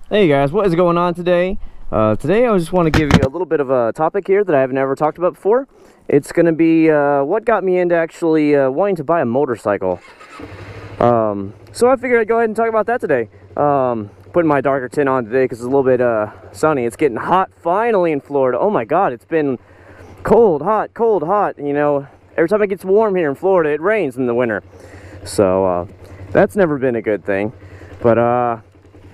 Hey guys, what is going on today? Today I just want to give you a little bit of a topic here that I have never talked about before. It's going to be what got me into actually wanting to buy a motorcycle. So I figured I'd go ahead and talk about that today. Putting my darker tint on today because it's a little bit sunny. It's getting hot finally in Florida. Oh my god, it's been cold, hot, you know. Every time it gets warm here in Florida, it rains in the winter. So that's never been a good thing. But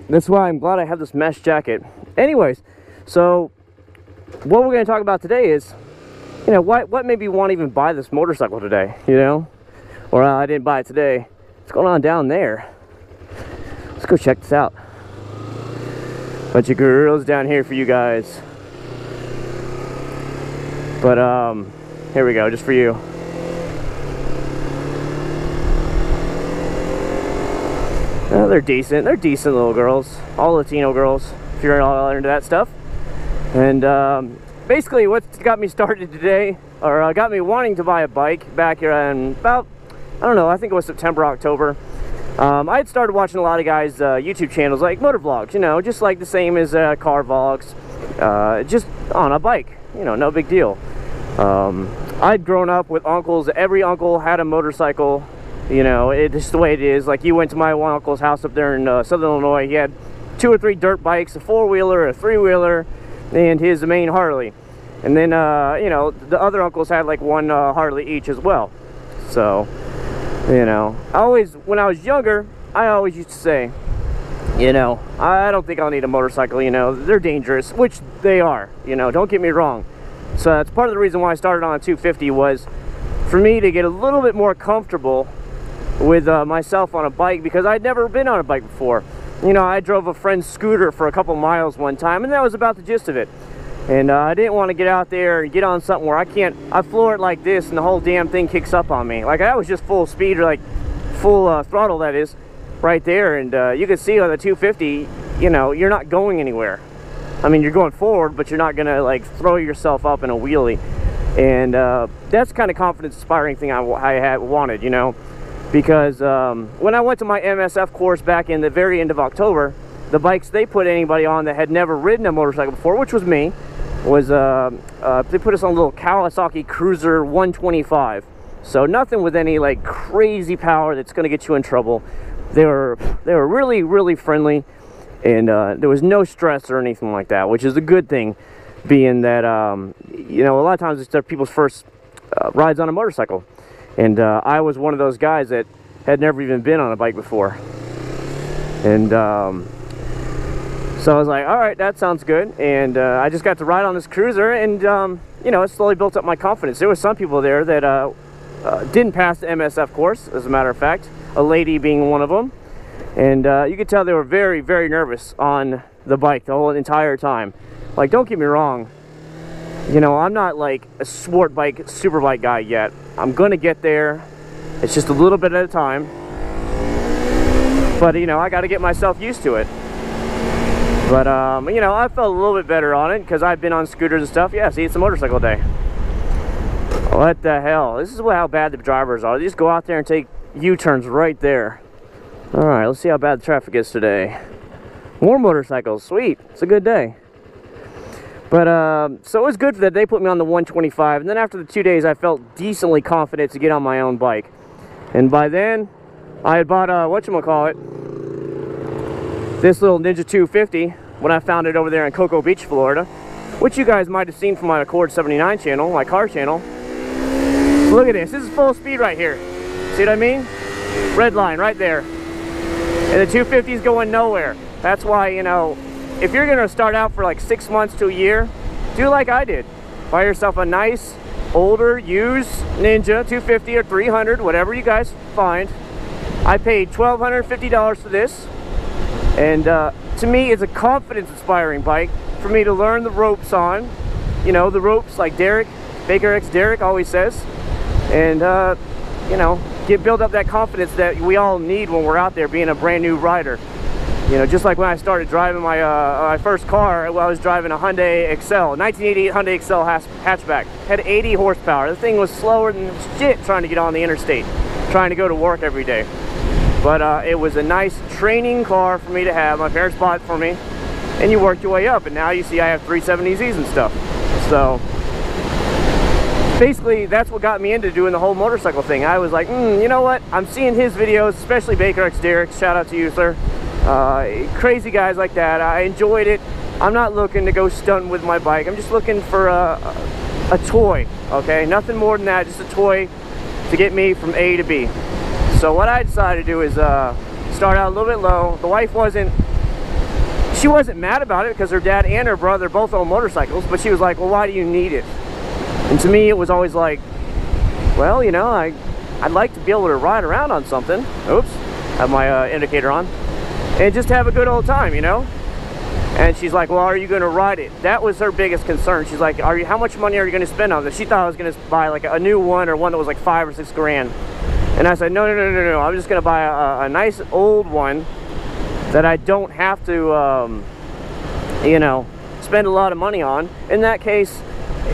that's why I'm glad I have this mesh jacket. Anyways, so what we're going to talk about today is, you know, what made me want to even buy this motorcycle today, you know? Or I didn't buy it today. What's going on down there? Let's go check this out. Bunch of girls down here for you guys. But here we go, just for you. Oh, they're decent little girls, all Latino girls, if you're all into that stuff. And basically what got me started today, or got me wanting to buy a bike back here in about, I don't know, I think it was September, October. I had started watching a lot of guys' YouTube channels, like motor vlogs, you know, just like the same as car vlogs, just on a bike, you know, no big deal. I'd grown up with uncles. Every uncle had a motorcycle. You know, it's just the way it is. Like, you went to my one uncle's house up there in Southern Illinois. He had 2 or 3 dirt bikes, a 4-wheeler, a 3-wheeler, and his main Harley. And then, you know, the other uncles had like one Harley each as well. So, you know, when I was younger, I always used to say, you know, I don't think I'll need a motorcycle, you know, they're dangerous, which they are, you know, don't get me wrong. So that's part of the reason why I started on a 250 was for me to get a little bit more comfortable with myself on a bike, because I'd never been on a bike before. You know, I drove a friend's scooter for a couple miles one time, and that was about the gist of it. And I didn't want to get out there and get on something where I floor it like this and the whole damn thing kicks up on me. Like, I was just full speed, or like full throttle, that is, right there. And you can see on the 250, you know, you're not going anywhere. I mean, you're going forward, but you're not gonna like throw yourself up in a wheelie. And that's the kind of confidence inspiring thing I had wanted, you know. Because when I went to my MSF course back in the very end of October, the bikes they put anybody on that had never ridden a motorcycle before, which was me, was they put us on a little Kawasaki Cruiser 125. So nothing with any like crazy power that's going to get you in trouble. They were really, really friendly, and there was no stress or anything like that, which is a good thing, being that you know, a lot of times it's people's first rides on a motorcycle. And I was one of those guys that had never even been on a bike before. And so I was like, all right, that sounds good. And I just got to ride on this cruiser, and you know, it slowly built up my confidence. There were some people there that didn't pass the MSF course, as a matter of fact, a lady being one of them. And you could tell they were very, very nervous on the bike the whole entire time. Like, don't get me wrong, you know, I'm not like a sport bike, super bike guy yet. I'm gonna get there. It's just a little bit at a time. But, you know, I gotta get myself used to it. But, you know, I felt a little bit better on it because I've been on scooters and stuff. Yeah, see, it's a motorcycle day. What the hell? This is how bad the drivers are. They just go out there and take U-turns right there. Alright, let's see how bad the traffic is today. More motorcycles. Sweet. It's a good day. But, so it was good that they put me on the 125, and then after the 2 days, I felt decently confident to get on my own bike. And by then, I had bought, whatchamacallit, this little Ninja 250, when I found it over there in Cocoa Beach, Florida, which you guys might have seen from my Accord 79 channel, my car channel. Look at this is full speed right here. See what I mean? Red line right there. And the 250 is going nowhere. That's why, you know, if you're gonna start out for like 6 months to a year, do like I did. Buy yourself a nice, older, used Ninja 250 or 300, whatever you guys find. I paid $1,250 for this, and to me, it's a confidence-inspiring bike for me to learn the ropes on. You know, the ropes like Derek, Baker X Derek always says, and you know, build up that confidence that we all need when we're out there being a brand new rider. You know, just like when I started driving my my first car, I was driving a Hyundai Excel, 1988 Hyundai Excel hatchback. Had 80 horsepower. The thing was slower than shit trying to get on the interstate, trying to go to work every day. But it was a nice training car for me to have. My parents bought it for me. and you work your way up, and now you see I have 370Zs and stuff. So basically that's what got me into doing the whole motorcycle thing. I was like, you know what, I'm seeing his videos, especially Baker X Derek, shout out to you, sir. Crazy guys like that. I enjoyed it. I'm not looking to go stunting with my bike. I'm just looking for a toy, okay? Nothing more than that, just a toy to get me from A to B. So what I decided to do is start out a little bit low. The wife wasn't mad about it because her dad and her brother both own motorcycles, but she was like, well, why do you need it? And to me, it was always like, well, you know, I'd like to be able to ride around on something. Oops, have my indicator on. And just have a good old time, you know? And she's like, well, are you going to ride it? That was her biggest concern. She's like, how much money are you going to spend on this? She thought I was going to buy like a new one, or one that was like 5 or 6 grand. And I said, no. I'm just going to buy a nice old one that I don't have to, you know, spend a lot of money on. In that case,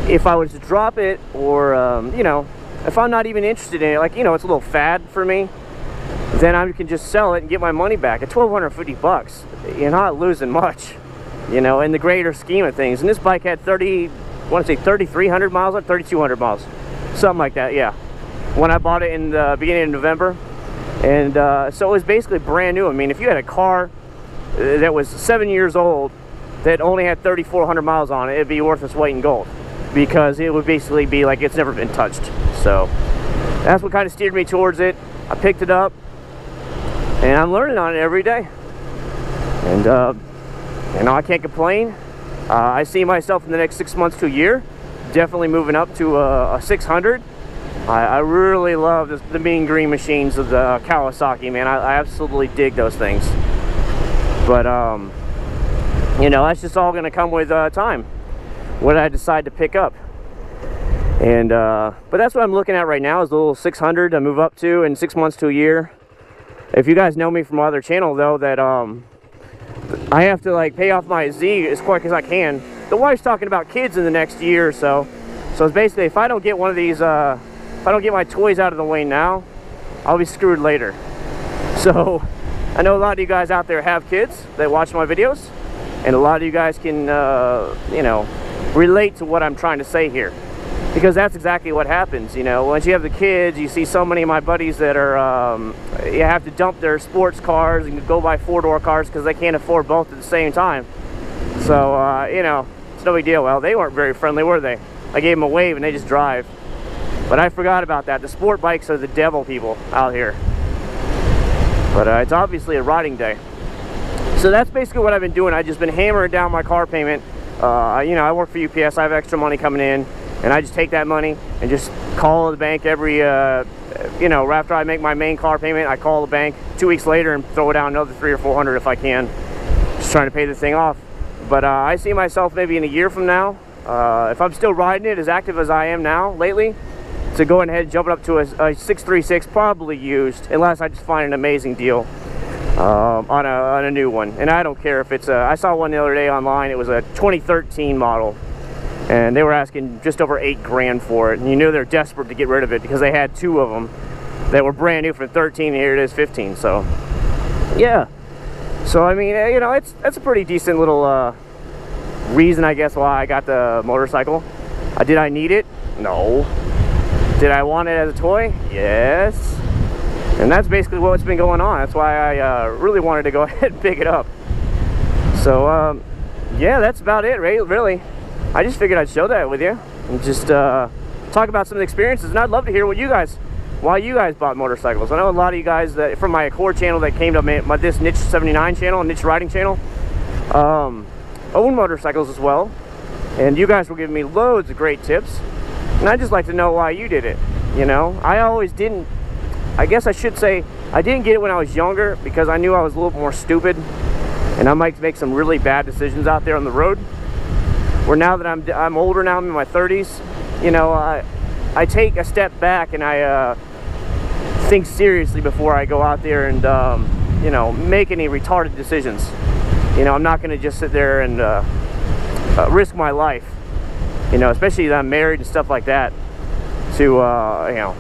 if I was to drop it, or, you know, if I'm not even interested in it, like, you know, it's a little fad for me, then I can just sell it and get my money back. At $1,250, you're not losing much, you know, in the greater scheme of things. And this bike had 3,300 miles on, 3,200 miles, something like that, yeah, when I bought it in the beginning of November. And so it was basically brand new. I mean, if you had a car that was 7 years old that only had 3,400 miles on it, it'd be worth its weight in gold, because it would basically be like it's never been touched. So that's what kind of steered me towards it. I picked it up, and I'm learning on it every day. And you know, I can't complain. I see myself in the next 6 months to a year definitely moving up to a 600. I really love the mean green machines of the Kawasaki, man. I absolutely dig those things. But you know, that's just all going to come with time, what I decide to pick up. And but that's what I'm looking at right now, is the little 600 to move up to in 6 months to a year. If you guys know me from my other channel, though, that I have to like pay off my Z as quick as I can. The wife's talking about kids in the next year or so. So it's basically, if I don't get one of these, if I don't get my toys out of the way now, I'll be screwed later. So I know a lot of you guys out there have kids that watch my videos, and a lot of you guys can, you know, relate to what I'm trying to say here. Because that's exactly what happens, you know. Once you have the kids, you see so many of my buddies that are, you have to dump their sports cars and go buy 4-door cars because they can't afford both at the same time. So, you know, it's no big deal. Well, they weren't very friendly, were they? I gave them a wave and they just drive. But I forgot about that. The sport bikes are the devil, people out here. But it's obviously a riding day. So that's basically what I've been doing. I've just been hammering down my car payment. You know, I work for UPS. I have extra money coming in, and I just take that money and just call the bank every, you know, after I make my main car payment, I call the bank 2 weeks later and throw down another $300 or $400 if I can. Just trying to pay the thing off. But I see myself maybe in a year from now, if I'm still riding it as active as I am now lately, to go ahead and jump it up to a 636, probably used, unless I just find an amazing deal on a new one. And I don't care if it's I saw one the other day online. It was a 2013 model, and they were asking just over $8 grand for it, and you knew they're desperate to get rid of it because they had 2 of them that were brand new from 13, and here it is 15. So yeah, so I mean, you know, that's a pretty decent little reason, I guess, why I got the motorcycle. Did I need it? No. Did I want it as a toy? Yes. And that's basically what's been going on. That's why I really wanted to go ahead and pick it up. So yeah, that's about it, really. I just figured I'd show that with you and just talk about some of the experiences. And I'd love to hear what you guys, why you guys bought motorcycles. I know a lot of you guys that from my core channel that came to this Niche 79 channel, Niche Riding channel, own motorcycles as well. And you guys were giving me loads of great tips. And I'd just like to know why you did it, you know? I always didn't, I guess I should say, I didn't get it when I was younger because I knew I was a little more stupid and I might make some really bad decisions out there on the road. Where now that I'm older now, I'm in my 30s, you know, I take a step back and I think seriously before I go out there and, you know, make any retarded decisions. You know, I'm not going to just sit there and risk my life. You know, especially that I'm married and stuff like that, to, you know,